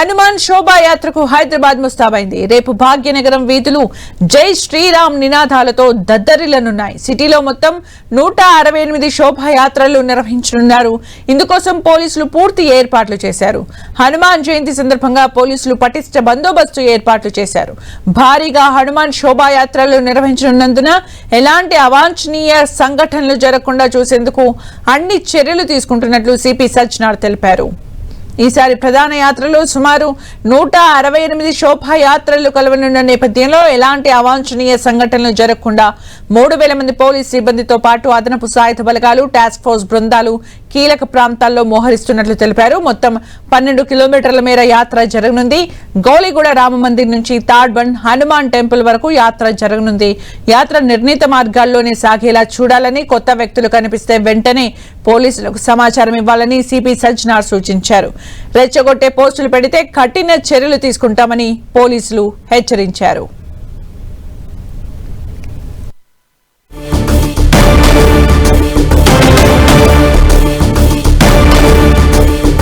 హనుమాన్ శోభాయాత్రకు హైదరాబాద్ ముస్తాబైంది. రేపు భాగ్యనగరం వీధులు జై శ్రీరామ్ నినాదాలతో దద్దరిల్లనున్నాయి. సిటీలో మొత్తం 168 శోభాయాత్రలు నిర్వహించనున్నారు. ఇందుకోసం పోలీసులు పూర్తి ఏర్పాట్లు చేశారు. హనుమాన్ జయంతి సందర్భంగా పోలీసులు పటిష్ట బందోబస్తు ఏర్పాట్లు చేశారు. భారీగా హనుమాన్ శోభాయాత్రలు నిర్వహించనున్నందున ఎలాంటి అవాంఛనీయ సంఘటనలు జరగకుండా చూసేందుకు అన్ని చర్యలు తీసుకుంటున్నట్లు సిపి సజ్జనార్ తెలిపారు. ఈసారి ప్రధాన యాత్రలో సుమారు 168 శోభాయాత్రలు కలవనున్న నేపథ్యంలో ఎలాంటి అవాంఛనీయ సంఘటనలు జరగకుండా 3000 మంది పోలీస్ సిబ్బందితో పాటు అదనపు సాయుధ బలగాలు, టాస్క్ ఫోర్స్ బృందాలు కీలక ప్రాంతాల్లో మోహరిస్తున్నట్లు తెలిపారు. మొత్తం 12 కిలోమీటర్ల మేర యాత్ర జరగనుంది. గౌలిగూడ రామ మందిర్ నుంచి తాడ్బండ్ హనుమాన్ టెంపుల్ వరకు యాత్ర జరగనుంది. యాత్ర నిర్ణీత మార్గాల్లోనే సాగేలా చూడాలని, కొత్త వ్యక్తులు కనిపిస్తే వెంటనే పోలీసులకు సమాచారం ఇవ్వాలని సిపి సజ్జనార్ సూచించారు. రెచ్చగొట్టే పోస్టులు పెడితే కఠిన చర్యలు తీసుకుంటామని పోలీసులు హెచ్చరించారు.